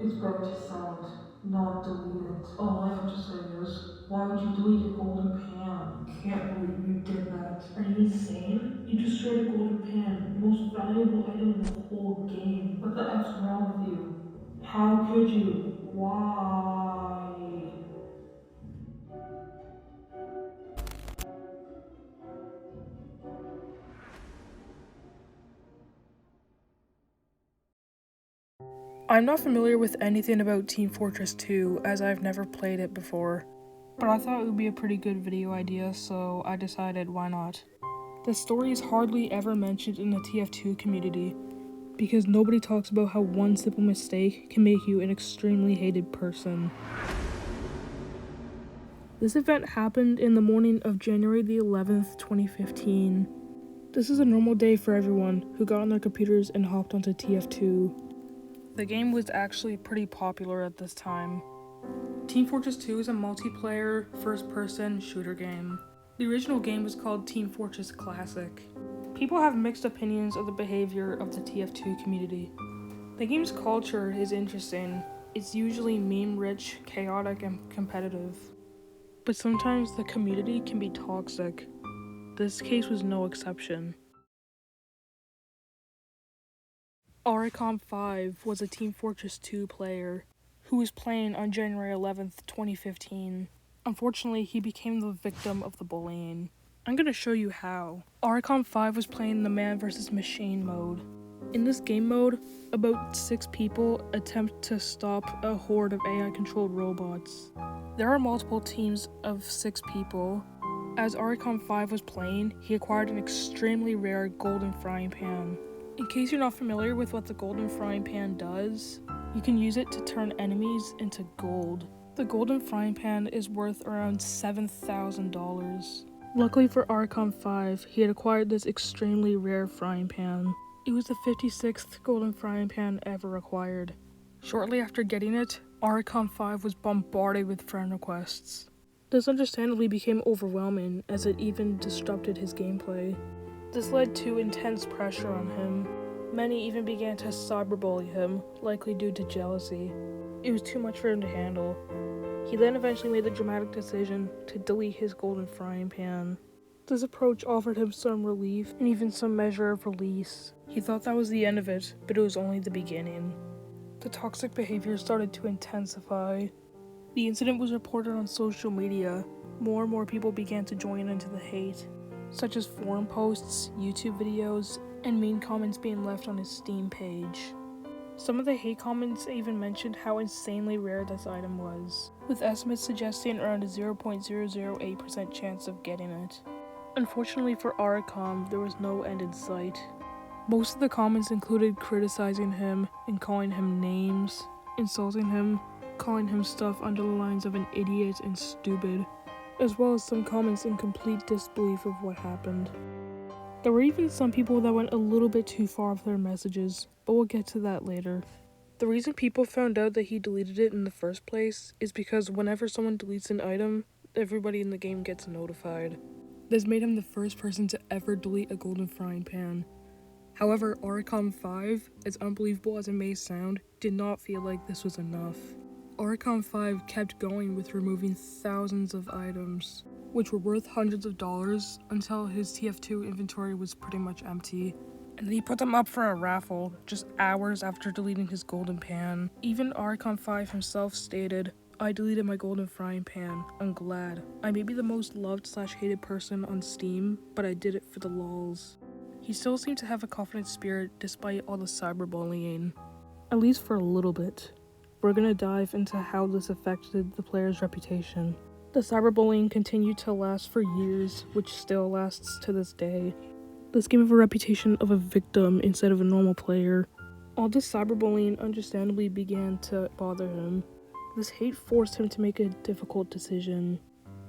It's going to sound not deleted. All I have to say is, why would you delete a golden pan? Can't believe you did that. Are you insane? You destroyed a golden pan, the most valuable item in the whole game. What the F's wrong with you? How could you? Why? I'm not familiar with anything about Team Fortress 2 as I've never played it before, but I thought it would be a pretty good video idea, so I decided why not. The story is hardly ever mentioned in the TF2 community because nobody talks about how one simple mistake can make you an extremely hated person. This event happened in the morning of January the 11th, 2015. This is a normal day for everyone who got on their computers and hopped onto TF2. The game was actually pretty popular at this time. Team Fortress 2 is a multiplayer, first-person shooter game. The original game was called Team Fortress Classic. People have mixed opinions of the behavior of the TF2 community. The game's culture is interesting. It's usually meme-rich, chaotic, and competitive. But sometimes the community can be toxic. This case was no exception. Oricom5 was a Team Fortress 2 player who was playing on January 11th, 2015. Unfortunately, he became the victim of the bullying. I'm gonna show you how. Oricom5 was playing the man vs. machine mode. In this game mode, about 6 people attempt to stop a horde of AI-controlled robots. There are multiple teams of 6 people. As Oricom5 was playing, he acquired an extremely rare golden frying pan. In case you're not familiar with what the golden frying pan does, you can use it to turn enemies into gold. The golden frying pan is worth around $7,000. Luckily for Oricom5, he had acquired this extremely rare frying pan. It was the 56th golden frying pan ever acquired. Shortly after getting it, Oricom5 was bombarded with friend requests. This understandably became overwhelming as it even disrupted his gameplay. This led to intense pressure on him. Many even began to cyberbully him, likely due to jealousy. It was too much for him to handle. He then eventually made the dramatic decision to delete his golden frying pan. This approach offered him some relief and even some measure of release. He thought that was the end of it, but it was only the beginning. The toxic behavior started to intensify. The incident was reported on social media. More and more people began to join into the hate, such as forum posts, YouTube videos, and mean comments being left on his Steam page. Some of the hate comments even mentioned how insanely rare this item was, with estimates suggesting around a 0.008% chance of getting it. Unfortunately for Oricom, there was no end in sight. Most of the comments included criticizing him and calling him names, insulting him, calling him stuff under the lines of an idiot and stupid, as well as some comments in complete disbelief of what happened. There were even some people that went a little bit too far with their messages, but we'll get to that later. The reason people found out that he deleted it in the first place is because whenever someone deletes an item, everybody in the game gets notified. This made him the first person to ever delete a golden frying pan. However, Oricom5, as unbelievable as it may sound, did not feel like this was enough. Oricom5 kept going with removing thousands of items, which were worth hundreds of dollars until his TF2 inventory was pretty much empty. And then he put them up for a raffle just hours after deleting his golden pan. Even Oricom5 himself stated, "I deleted my golden frying pan. I'm glad. I may be the most loved/hated person on Steam, but I did it for the lols." He still seemed to have a confident spirit despite all the cyberbullying, at least for a little bit. We're gonna dive into how this affected the player's reputation. The cyberbullying continued to last for years, which still lasts to this day. This gave him a reputation of a victim instead of a normal player. All this cyberbullying understandably began to bother him. This hate forced him to make a difficult decision.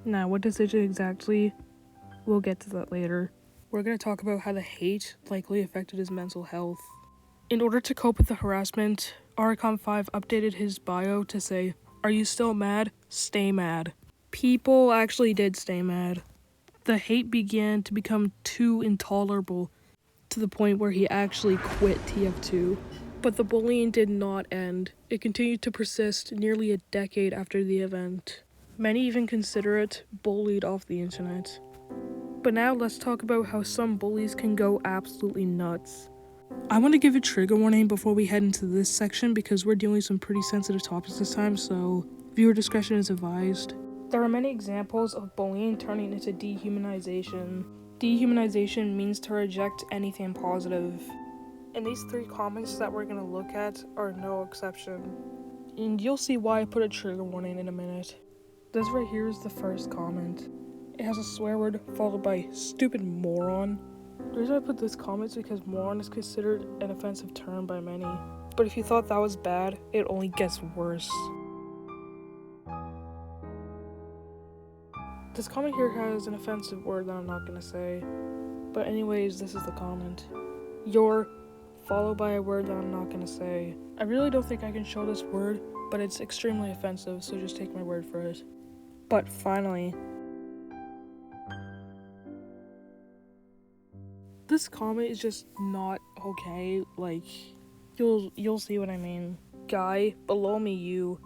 Now, what decision exactly? We'll get to that later. We're going to talk about how the hate likely affected his mental health. In order to cope with the harassment, Oricom5 updated his bio to say, "Are you still mad? Stay mad." People actually did stay mad. The hate began to become too intolerable to the point where he actually quit TF2. But the bullying did not end. It continued to persist nearly a decade after the event. Many even consider it bullied off the internet. But now let's talk about how some bullies can go absolutely nuts. I want to give a trigger warning before we head into this section because we're dealing with some pretty sensitive topics this time, so viewer discretion is advised. There are many examples of bullying turning into dehumanization. Dehumanization means to reject anything positive. And these 3 comments that we're going to look at are no exception. And you'll see why I put a trigger warning in a minute. This right here is the first comment. It has a swear word followed by stupid moron. The reason I put this comment is because moron is considered an offensive term by many. But if you thought that was bad, it only gets worse. This comment here has an offensive word that I'm not gonna say. But anyways, this is the comment. Your followed by a word that I'm not gonna say. I really don't think I can show this word, but it's extremely offensive, so just take my word for it. But finally, this comment is just not okay. Like, you'll see what I mean. Guy, below me, you.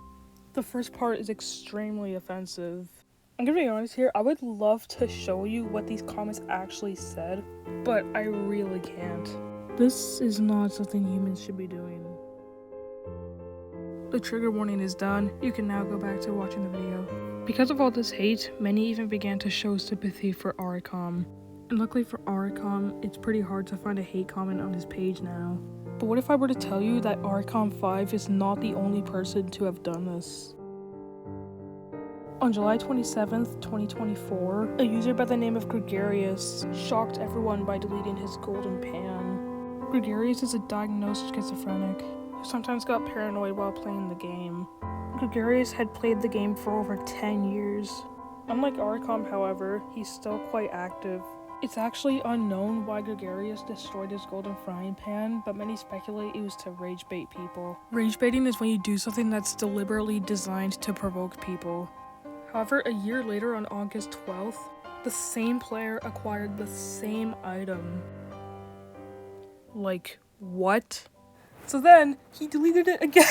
The first part is extremely offensive. I'm gonna be honest here, I would love to show you what these comments actually said, but I really can't. This is not something humans should be doing. The trigger warning is done. You can now go back to watching the video. Because of all this hate, many even began to show sympathy for Aricom. And luckily for Aricom, it's pretty hard to find a hate comment on his page now. But what if I were to tell you that Aricom 5 is not the only person to have done this? On July 27th, 2024, a user by the name of Gregarious shocked everyone by deleting his golden pan. Gregarious is a diagnosed schizophrenic who sometimes got paranoid while playing the game. Gregarious had played the game for over 10 years. Unlike Aricom, however, he's still quite active. It's actually unknown why Gregarious destroyed his golden frying pan, but many speculate it was to rage bait people. Rage baiting is when you do something that's deliberately designed to provoke people. However, a year later on August 12th, the same player acquired the same item. Like, what? So then, he deleted it again.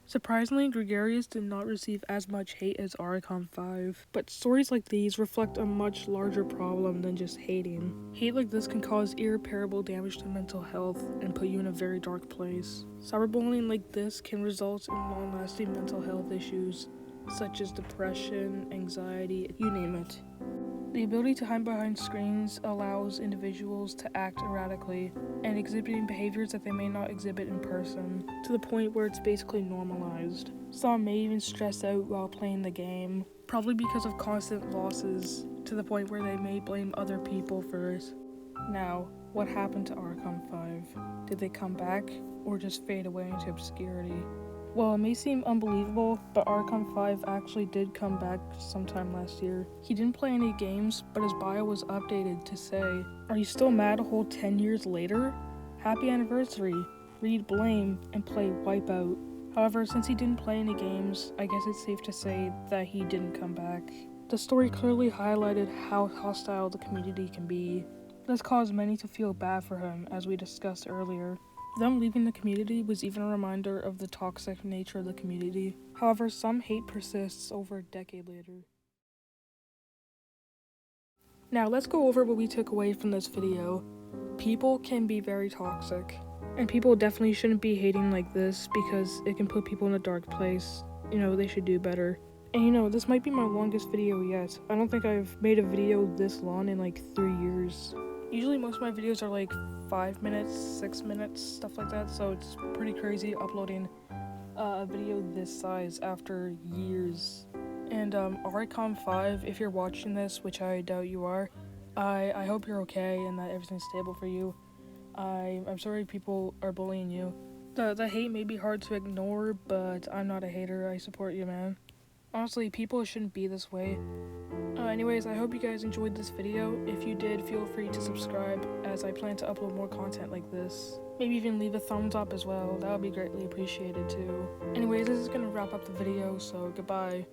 Surprisingly, Gregarious did not receive as much hate as Aricom 5, but stories like these reflect a much larger problem than just hating. Hate like this can cause irreparable damage to mental health and put you in a very dark place. Cyberbullying like this can result in long-lasting mental health issues, such as depression, anxiety, you name it. The ability to hide behind screens allows individuals to act erratically and exhibiting behaviors that they may not exhibit in person, to the point where it's basically normalized. Some may even stress out while playing the game, probably because of constant losses, to the point where they may blame other people for it. Now, what happened to Archon 5? Did they come back, or just fade away into obscurity? Well, it may seem unbelievable, but Archon 5 actually did come back sometime last year. He didn't play any games, but his bio was updated to say, "Are you still mad a whole 10 years later? Happy anniversary. Read Blame and play Wipeout." However, since he didn't play any games, I guess it's safe to say that he didn't come back. The story clearly highlighted how hostile the community can be. This caused many to feel bad for him, as we discussed earlier. Them leaving the community was even a reminder of the toxic nature of the community. However, some hate persists over a decade later. Now let's go over what we took away from this video. People can be very toxic, and people definitely shouldn't be hating like this because it can put people in a dark place. They should do better. And this might be my longest video yet. I don't think I've made a video this long in like 3 years. Usually most of my videos are like 5 minutes, 6 minutes, stuff like that, so it's pretty crazy uploading a video this size after years. And Aricom 5, if you're watching this, which I doubt you are, I hope you're okay and that everything's stable for you. I'm sorry people are bullying you. The hate may be hard to ignore, but I'm not a hater. I support you, man. Honestly, people shouldn't be this way. Anyways, I hope you guys enjoyed this video. If you did, feel free to subscribe, as I plan to upload more content like this. Maybe even leave a thumbs up as well. That would be greatly appreciated too. Anyways, this is gonna wrap up the video, so goodbye.